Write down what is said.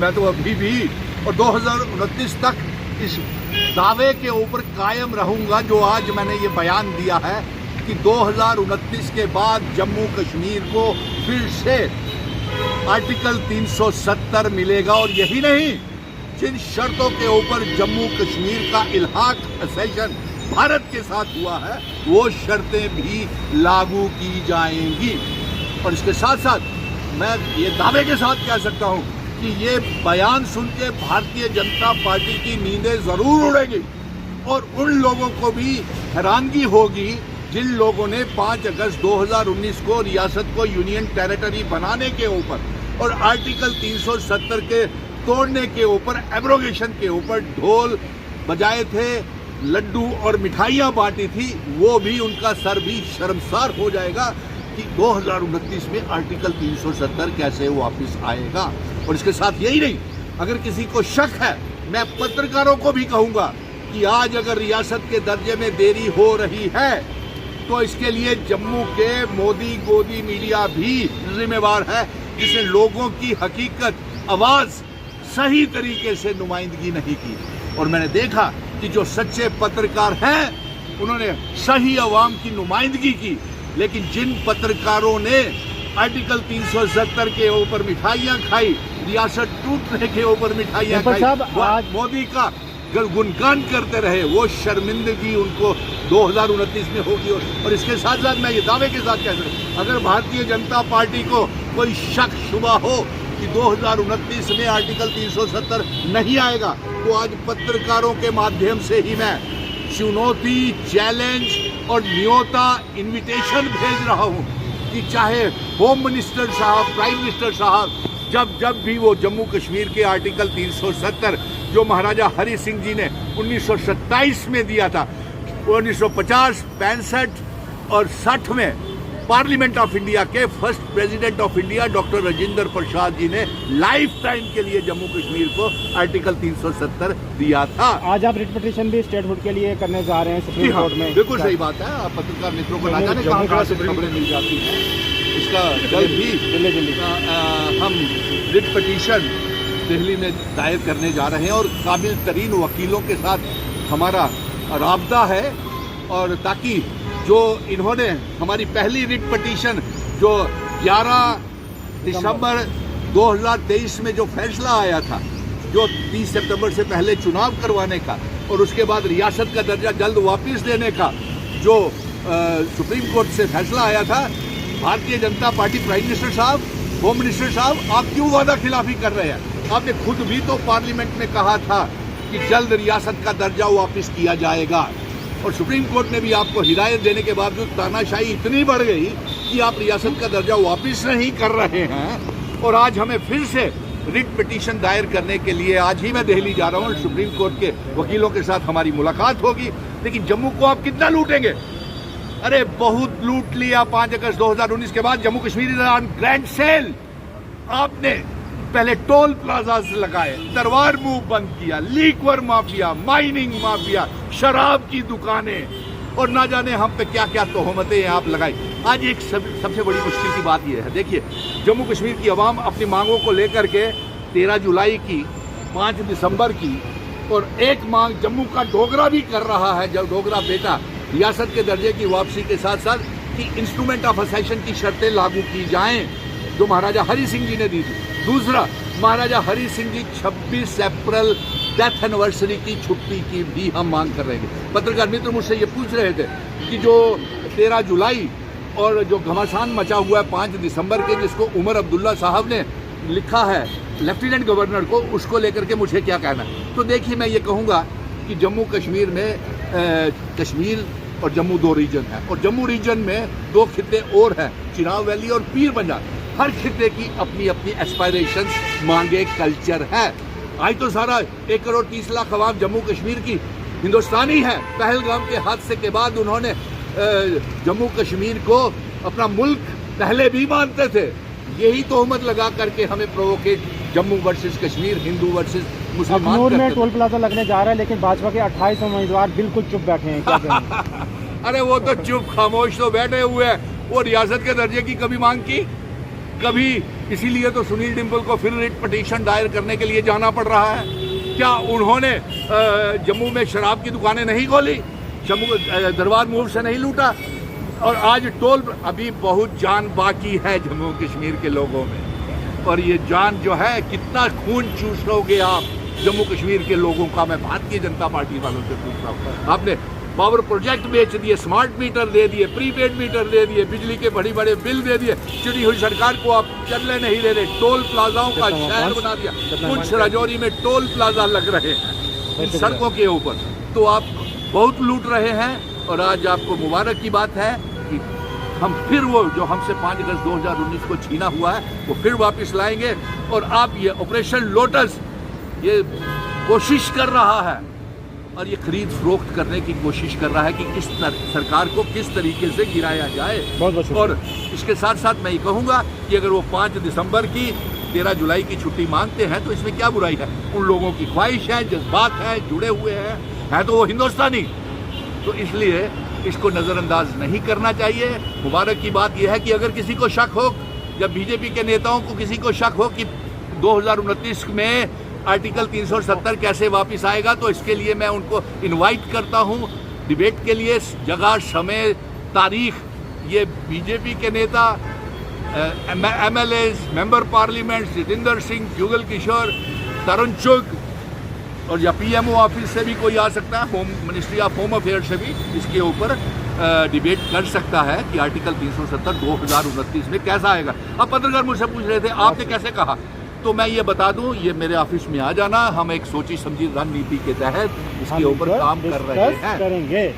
मैं तो अभी भी और 2029 तक इस दावे के ऊपर कायम रहूंगा जो आज मैंने ये बयान दिया है कि 2029 के बाद जम्मू कश्मीर को फिर से आर्टिकल 370 मिलेगा। और यही नहीं, जिन शर्तों के ऊपर जम्मू कश्मीर का इल्हाक सेशन भारत के साथ हुआ है वो शर्तें भी लागू की जाएंगी। और इसके साथ साथ मैं ये दावे के साथ कह सकता हूं कि ये बयान सुन के भारतीय जनता पार्टी की नींदें जरूर उड़ेगी और उन लोगों को भी हैरानगी होगी जिन लोगों ने 5 अगस्त 2019 को रियासत को यूनियन टेरिटरी बनाने के ऊपर और आर्टिकल 370 के तोड़ने के ऊपर, एब्रोगेशन के ऊपर ढोल बजाए थे, लड्डू और मिठाइयां बांटी थी, वो भी उनका सर भी शर्मसार हो जाएगा कि 2029 में आर्टिकल 370 कैसे वापस आएगा। और इसके साथ यही नहीं, अगर किसी को शक है, मैं पत्रकारों को भी कहूंगा कि आज अगर रियासत के दर्जे में देरी हो रही है तो इसके लिए जम्मू के मोदी गोदी मीडिया भी जिम्मेवार है, जिसने लोगों की हकीकत आवाज सही तरीके से नुमाइंदगी नहीं की। और मैंने देखा कि जो सच्चे पत्रकार हैं उन्होंने सही अवाम की नुमाइंदगी की, लेकिन जिन पत्रकारों ने आर्टिकल 370 के ऊपर मिठाइयां खाई, रियासत टूटने के ऊपर मिठाइयां खाई, मोदी का गुणगान करते रहे, वो शर्मिंदगी उनको 2029 में होगी। और इसके साथ साथ मैं ये दावे के साथ कह सकता हूं, अगर भारतीय जनता पार्टी को कोई शक शुबा हो कि 2029 में आर्टिकल 370 नहीं आएगा तो आज पत्रकारों के माध्यम से ही मैं चुनौती, चैलेंज और न्योता, इन्विटेशन भेज रहा हूं कि चाहे होम मिनिस्टर साहब, प्राइम मिनिस्टर साहब जब भी वो जम्मू कश्मीर के आर्टिकल 370 जो महाराजा हरि सिंह जी ने 1927 में दिया था, 1950, 65 और 60 में पार्लियामेंट ऑफ इंडिया के first president of India doctor Rajendra Prasad ji ने लाइफ टाइम के लिए जम्मू कश्मीर को आर्टिकल 370 दिया था। आज आप रिट पिटीशन भी स्टेटहुड के लिए करने जा रहे हैं सुप्रीम कोर्ट में। बिल्कुल सही बात है। आप पत्रकार मित्रों को ना जाने कहां से खबरें मिल जाती हैं। इसका जल्द ही हम रिट पिटीशन दिल्ली में दायर करने जा रहे हैं और काबिल तरीन वकीलों के साथ हमारा राब्ता है, और ताकि जो इन्होंने हमारी पहली रिट पिटीशन जो 11 दिसंबर 2023 में जो फैसला आया था, जो 30 सितंबर से पहले चुनाव करवाने का और उसके बाद रियासत का दर्जा जल्द वापस देने का जो सुप्रीम कोर्ट से फैसला आया था, Bharatiya Janata party, prime minister साहब, होम मिनिस्टर साहब, आप क्यों वादा खिलाफी कर रहे हैं? आपने खुद भी तो पार्लियामेंट में कहा था कि जल्द रियासत का दर्जा वापस किया जाएगा, और सुप्रीम कोर्ट ने भी आपको हिदायत देने के बावजूद तानाशाही इतनी बढ़ गई कि आप रियासत का दर्जा वापस नहीं कर रहे हैं। और आज हमें फिर से रिट पिटीशन दायर करने के लिए आज ही मैं दिल्ली जा रहा हूँ। सुप्रीम कोर्ट के वकीलों के साथ हमारी मुलाकात होगी। लेकिन जम्मू को आप कितना लूटेंगे? अरे बहुत लूट लिया। 5 अगस्त 2019 के बाद Jammu Kashmir on grand sale. आपने पहले टोल प्लाजास लगाए, दरबार मुंह बंद किया, लीकवर माफिया, माइनिंग माफिया, शराब की दुकानें, और ना जाने हम पे क्या क्या तोहमतें आप लगाई। आज एक सबसे बड़ी मुश्किल की बात यह है, देखिए जम्मू कश्मीर की आवाम अपनी मांगों को लेकर के 13 जुलाई की, 5 दिसंबर की, और एक मांग जम्मू का डोगरा भी कर रहा है, जब डोगरा बेटा रियासत के दर्जे की वापसी के साथ साथ कि इंस्ट्रूमेंट ऑफ असेशन की शर्तें लागू की जाएं जो महाराजा हरि सिंह जी ने दी थी। दूसरा, महाराजा हरि सिंह जी 26 अप्रैल डेथ एनिवर्सरी की छुट्टी की भी हम मांग कर रहे हैं। पत्रकार मित्र मुझसे ये पूछ रहे थे कि जो 13 जुलाई और जो घमासान मचा हुआ है 5 दिसंबर के, जिसको उमर अब्दुल्ला साहब ने लिखा है लेफ्टिनेंट गवर्नर को, उसको लेकर के मुझे क्या कहना है? तो देखिए, मैं ये कहूँगा कि जम्मू कश्मीर में कश्मीर और जम्मू 2 रीजन है, और जम्मू रीजन में 2 खिते और हैं, चिनाब वैली और पीर पंजाल। हर खिते की अपनी अपनी एस्पायरेशन, मांगे, कल्चर है। आज तो सारा 1 करोड़ 30 लाख अवाम जम्मू कश्मीर की हिंदुस्तानी है। पहलगाम के हादसे के बाद उन्होंने जम्मू कश्मीर को अपना मुल्क पहले भी मानते थे। यही तोहमत लगा करके हमें प्रोवोकेट जम्मू वर्सेस कश्मीर, हिंदू वर्सेस मुसलमान अखनूर में टोल प्लाजा लगने जा रहा है, लेकिन भाजपा के 28 उम्मीदवार बिल्कुल चुप बैठे हैं। क्या कहें? अरे वो तो चुप खामोश तो बैठे हुए हैं। वो रियासत के दर्जे की कभी मांग की, कभी इसीलिए तो सुनील डिम्पल को फिर रिट पिटीशन दायर करने के लिए जाना पड़ रहा है। क्या उन्होंने जम्मू में शराब की दुकानें नहीं खोली, दरबार मूव से नहीं लूटा? और आज टोल, अभी बहुत जान बाकी है जम्मू कश्मीर के लोगों में, और ये जान जो है, कितना खून चूसोगे आप जम्मू कश्मीर के लोगों का। मैं भारतीय जनता पार्टी वालों से पूछ रहा हूँ, आपने पावर प्रोजेक्ट बेच दिए, स्मार्ट मीटर दे दिए, प्रीपेड मीटर दे दिए, बिजली के बड़े बड़े बिल दे दिए, चुनी हुई सरकार को आप चलने नहीं दे रहे, टोल प्लाजाओं का शहर बना दिया, कुछ राजौरी में टोल प्लाजा लग रहे हैं इन सड़कों के ऊपर, तो आप बहुत लूट रहे हैं। और आज आपको मुबारक की बात है कि हम फिर वो जो हमसे 5 अगस्त 2019 को छीना हुआ है वो फिर वापस लाएंगे। और आप ये ऑपरेशन लोटस ये कोशिश कर रहा है, और ये खरीद फरोख्त करने की कोशिश कर रहा है कि किस सरकार को किस तरीके से गिराया जाए। और इसके साथ साथ मैं ये कहूँगा कि अगर वो 5 दिसंबर की 13 जुलाई की छुट्टी मांगते हैं तो इसमें क्या बुराई है? उन लोगों की ख्वाहिश है, जज्बात है, जुड़े हुए हैं तो वो हिंदुस्तानी, तो इसलिए इसको नज़रअंदाज नहीं करना चाहिए। मुबारक की बात यह है कि अगर किसी को शक हो, जब बीजेपी के नेताओं को किसी को शक हो कि 2029 में आर्टिकल 370 कैसे वापस आएगा, तो इसके लिए मैं उनको इनवाइट करता हूं डिबेट के लिए। जगह, समय, तारीख, ये बीजेपी के नेता, MLAs, member parliament Jitendra Singh, Jugal Kishore, Tarun Chugh, और या PMO ऑफिस से भी कोई आ सकता है, home ministry of home affair से भी इसके ऊपर डिबेट कर सकता है कि आर्टिकल 370 2029 में कैसा आएगा। अब पत्रकार मुझसे पूछ रहे थे आपने कैसे कहा, तो मैं ये बता दूं, ये मेरे ऑफिस में आ जाना, हम एक सोची समझी रणनीति के तहत इसके ऊपर काम कर रहे हैं।